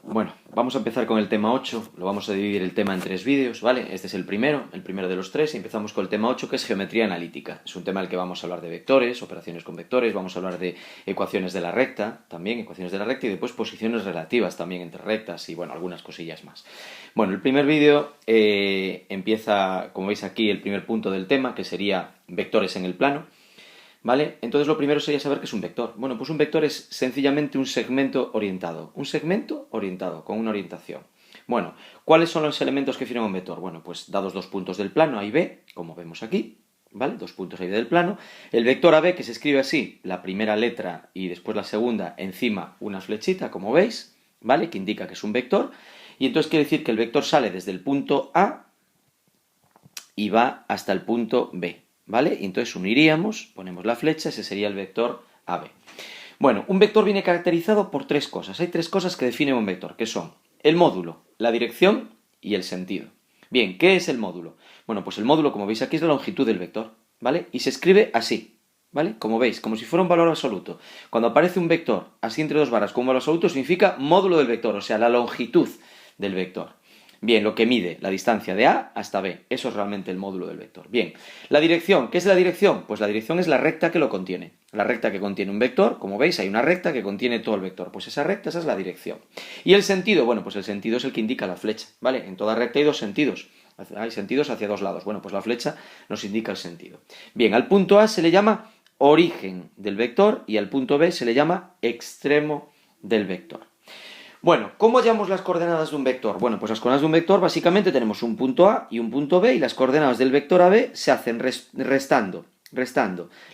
Bueno, vamos a empezar con el tema 8, lo vamos a dividir el tema en 3 vídeos, ¿vale? Este es el primero de los 3, y empezamos con el tema 8, que es geometría analítica. Es un tema en el que vamos a hablar de vectores, operaciones con vectores, vamos a hablar de ecuaciones de la recta, también ecuaciones de la recta, y después posiciones relativas también entre rectas y, bueno, algunas cosillas más. Bueno, el primer vídeo empieza, como veis aquí, el primer punto del tema, que sería vectores en el plano. ¿Vale? Entonces lo primero sería saber qué es un vector. Bueno, pues un vector es sencillamente un segmento orientado. Un segmento orientado, con una orientación. Bueno, ¿cuáles son los elementos que forman un vector? Bueno, pues dados dos puntos del plano, A y B, como vemos aquí, ¿vale? Dos puntos A y B del plano. El vector AB, que se escribe así, la primera letra y después la segunda, encima una flechita, como veis, ¿vale? Que indica que es un vector. Y entonces quiere decir que el vector sale desde el punto A y va hasta el punto B. ¿Vale? Y entonces uniríamos, ponemos la flecha, ese sería el vector AB. Bueno, un vector viene caracterizado por tres cosas. Hay tres cosas que definen un vector, que son el módulo, la dirección y el sentido. Bien, ¿qué es el módulo? Bueno, pues el módulo, como veis aquí, es la longitud del vector, ¿vale? Y se escribe así, ¿vale? Como veis, como si fuera un valor absoluto. Cuando aparece un vector así entre dos barras con un valor absoluto, significa módulo del vector, o sea, la longitud del vector. Bien, lo que mide la distancia de A hasta B. Eso es realmente el módulo del vector. Bien, la dirección. ¿Qué es la dirección? Pues la dirección es la recta que lo contiene. La recta que contiene un vector, como veis, hay una recta que contiene todo el vector. Pues esa recta, esa es la dirección. ¿Y el sentido? Bueno, pues el sentido es el que indica la flecha, ¿vale? En toda recta hay dos sentidos. Hay sentidos hacia dos lados. Bueno, pues la flecha nos indica el sentido. Bien, al punto A se le llama origen del vector y al punto B se le llama extremo del vector. Bueno, ¿cómo hallamos las coordenadas de un vector? Bueno, pues las coordenadas de un vector básicamente tenemos un punto A y un punto B, y las coordenadas del vector AB se hacen restando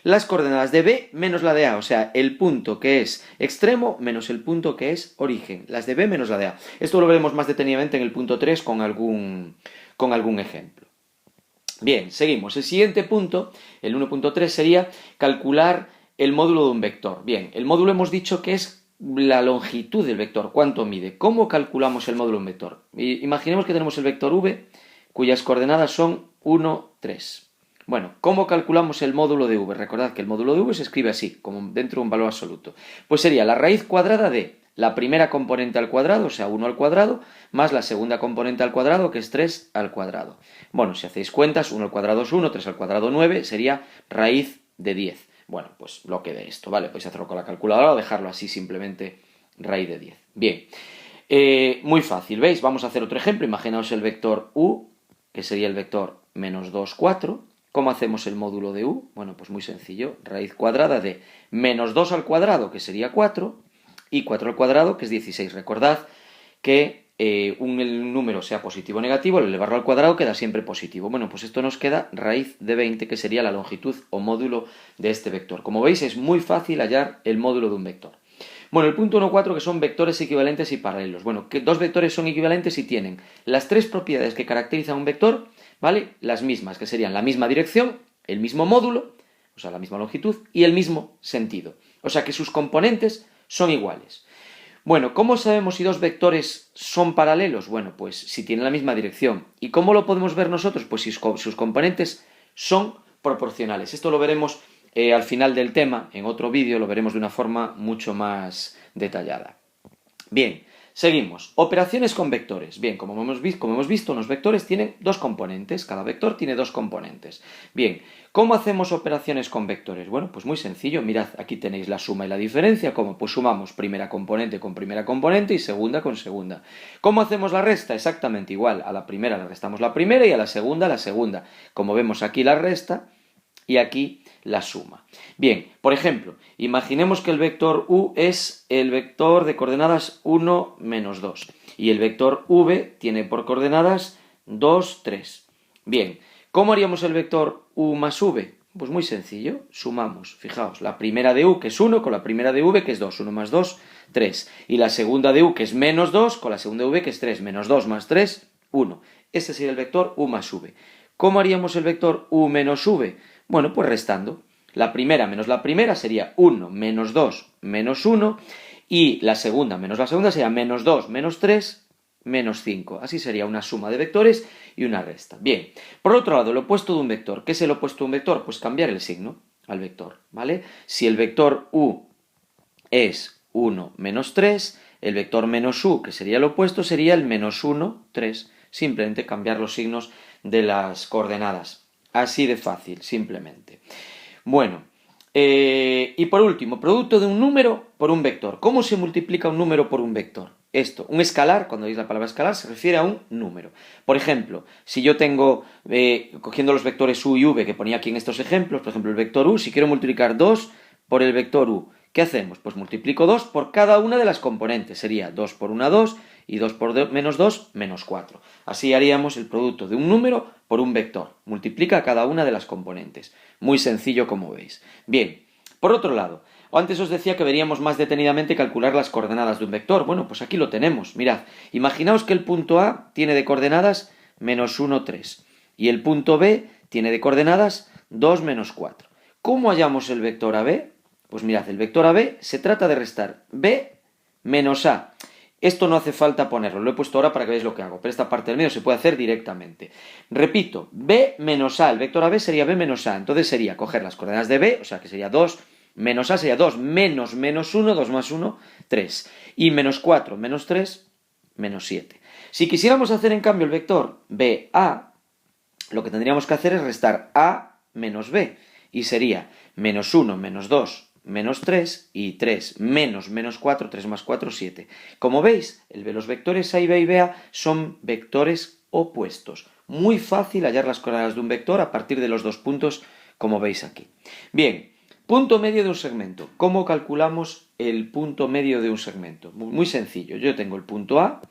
las coordenadas de B menos la de A, o sea, el punto que es extremo menos el punto que es origen, las de B menos la de A. Esto lo veremos más detenidamente en el punto 3 con algún ejemplo. Bien, seguimos. El siguiente punto, el 1.3, sería calcular el módulo de un vector. Bien, el módulo hemos dicho que es la longitud del vector, cuánto mide. ¿Cómo calculamos el módulo de un vector? Imaginemos que tenemos el vector v, cuyas coordenadas son 1, 3. Bueno, ¿cómo calculamos el módulo de v? Recordad que el módulo de v se escribe así, como dentro de un valor absoluto. Pues sería la raíz cuadrada de la primera componente al cuadrado, o sea, 1 al cuadrado, más la segunda componente al cuadrado, que es 3 al cuadrado. Bueno, si hacéis cuentas, 1 al cuadrado es 1, 3 al cuadrado 9, sería raíz de 10. Bueno, pues lo que de esto, ¿vale? Podéis hacerlo con la calculadora o dejarlo así simplemente raíz de 10. Bien, muy fácil, ¿veis? Vamos a hacer otro ejemplo. Imaginaos el vector u, que sería el vector menos 2, 4. ¿Cómo hacemos el módulo de u? Bueno, pues muy sencillo. Raíz cuadrada de menos 2 al cuadrado, que sería 4, y 4 al cuadrado, que es 16. Recordad que el número sea positivo o negativo, al elevarlo al cuadrado queda siempre positivo. Bueno, pues esto nos queda raíz de 20, que sería la longitud o módulo de este vector. Como veis, es muy fácil hallar el módulo de un vector. Bueno, el punto 1.4, que son vectores equivalentes y paralelos. Bueno, que dos vectores son equivalentes y tienen las tres propiedades que caracterizan un vector, ¿vale? Las mismas, que serían la misma dirección, el mismo módulo, o sea, la misma longitud, y el mismo sentido. O sea, que sus componentes son iguales. Bueno, ¿cómo sabemos si dos vectores son paralelos? Bueno, pues si tienen la misma dirección. ¿Y cómo lo podemos ver nosotros? Pues si sus componentes son proporcionales. Esto lo veremos al final del tema, en otro vídeo, lo veremos de una forma mucho más detallada. Bien, seguimos. Operaciones con vectores. Bien, como hemos visto, los vectores tienen dos componentes. Cada vector tiene dos componentes. Bien, ¿cómo hacemos operaciones con vectores? Bueno, pues muy sencillo. Mirad, aquí tenéis la suma y la diferencia. ¿Cómo? Pues sumamos primera componente con primera componente y segunda con segunda. ¿Cómo hacemos la resta? Exactamente igual. A la primera le restamos la primera y a la segunda la segunda. Como vemos aquí la resta y aquí la suma. Bien, por ejemplo, imaginemos que el vector u es el vector de coordenadas 1, menos 2. Y el vector v tiene por coordenadas 2, 3. Bien, ¿cómo haríamos el vector u más v? Pues muy sencillo, sumamos, fijaos, la primera de u, que es 1, con la primera de v, que es 2. 1 más 2, 3. Y la segunda de u, que es menos 2, con la segunda de v, que es 3. Menos 2 más 3, 1. Ese sería el vector u más v. ¿Cómo haríamos el vector u menos v? Bueno, pues restando. La primera menos la primera sería 1 menos 2 menos 1, y la segunda menos la segunda sería menos 2 menos 3 menos 5. Así sería una suma de vectores y una resta. Bien, por otro lado, el opuesto de un vector. ¿Qué es el opuesto de un vector? Pues cambiar el signo al vector, ¿vale? Si el vector u es 1 menos 3, el vector menos u, que sería el opuesto, sería el menos 1, 3. Simplemente cambiar los signos de las coordenadas. Así de fácil, simplemente. Bueno, y por último, producto de un número por un vector. ¿Cómo se multiplica un número por un vector? Esto, un escalar, cuando veis la palabra escalar, se refiere a un número. Por ejemplo, si yo tengo, cogiendo los vectores u y v que ponía aquí en estos ejemplos, por ejemplo, el vector u, si quiero multiplicar 2 por el vector u, ¿qué hacemos? Pues multiplico 2 por cada una de las componentes. Sería 2 por 1, 2, y 2 por menos 2, menos 4. Así haríamos el producto de un número por un vector. Multiplica cada una de las componentes. Muy sencillo, como veis. Bien, por otro lado, antes os decía que veríamos más detenidamente calcular las coordenadas de un vector. Bueno, pues aquí lo tenemos. Mirad, imaginaos que el punto A tiene de coordenadas menos 1, 3. Y el punto B tiene de coordenadas 2, menos 4. ¿Cómo hallamos el vector AB? Pues mirad, el vector AB se trata de restar B menos A. Esto no hace falta ponerlo, lo he puesto ahora para que veáis lo que hago, pero esta parte del medio se puede hacer directamente. Repito, B menos A, el vector AB sería B menos A, entonces sería coger las coordenadas de B, o sea que sería 2 menos A sería 2 menos 1, 2 más 1, 3. Y menos 4 menos 3, menos 7. Si quisiéramos hacer en cambio el vector BA, lo que tendríamos que hacer es restar A menos B, y sería menos 1 menos 2 menos 3 y 3 menos 4, 3 más 4, 7. Como veis, los vectores A y B y BA son vectores opuestos. Muy fácil hallar las coordenadas de un vector a partir de los dos puntos, como veis aquí. Bien, punto medio de un segmento. ¿Cómo calculamos el punto medio de un segmento? Muy sencillo. Yo tengo el punto A,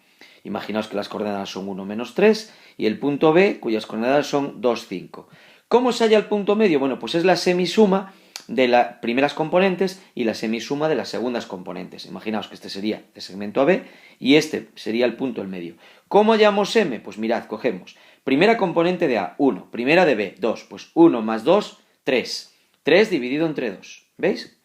imaginaos que las coordenadas son 1, menos 3, y el punto B, cuyas coordenadas son 2, 5. ¿Cómo se halla el punto medio? Bueno, pues es la semisuma de las primeras componentes y la semisuma de las segundas componentes. Imaginaos que este sería el segmento AB y este sería el punto del medio. ¿Cómo hallamos M? Pues mirad, cogemos primera componente de A, 1, primera de B, 2, pues 1 más 2, 3. 3 dividido entre 2, ¿veis?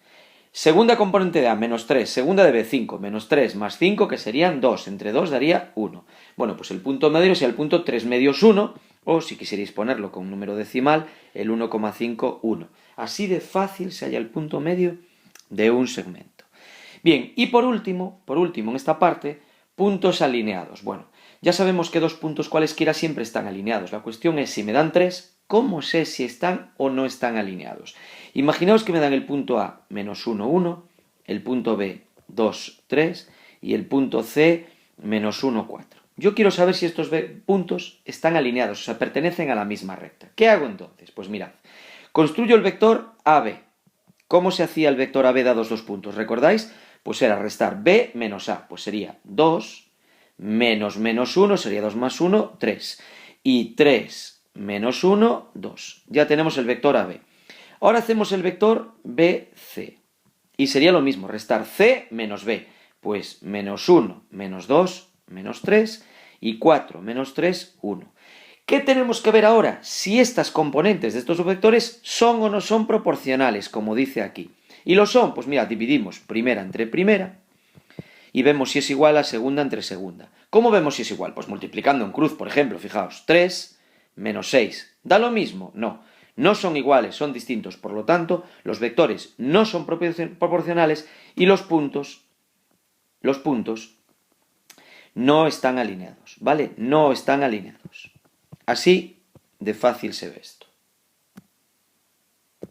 Segunda componente de A, menos 3, segunda de B, 5, menos 3 más 5, que serían 2, entre 2 daría 1. Bueno, pues el punto medio sería el punto 3 medios 1, o si quisierais ponerlo con un número decimal, el 1,51. Así de fácil se halla el punto medio de un segmento. Bien, y por último, en esta parte, puntos alineados. Bueno, ya sabemos que dos puntos cualesquiera siempre están alineados. La cuestión es, si me dan 3, ¿cómo sé si están o no están alineados? Imaginaos que me dan el punto A, menos 1, 1, el punto B, 2, 3, y el punto C, menos 1, 4. Yo quiero saber si estos puntos están alineados, o sea, pertenecen a la misma recta. ¿Qué hago entonces? Pues mirad, construyo el vector AB. ¿Cómo se hacía el vector AB dados dos puntos? ¿Recordáis? Pues era restar B menos A, pues sería 2 menos 1, sería 2 más 1, 3. Y 3 menos 1, 2. Ya tenemos el vector AB. Ahora hacemos el vector BC. Y sería lo mismo, restar C menos B. Pues menos 1, menos 2, menos 3, y 4 menos 3, 1. ¿Qué tenemos que ver ahora? Si estas componentes de estos subvectores son o no son proporcionales, como dice aquí. Y lo son, pues mira, dividimos primera entre primera y vemos si es igual a segunda entre segunda. ¿Cómo vemos si es igual? Pues multiplicando en cruz, por ejemplo, fijaos, 3 menos 6. ¿Da lo mismo? No. No son iguales, son distintos. Por lo tanto, los vectores no son proporcionales y los puntos no están alineados, ¿vale? No están alineados. Así de fácil se ve esto.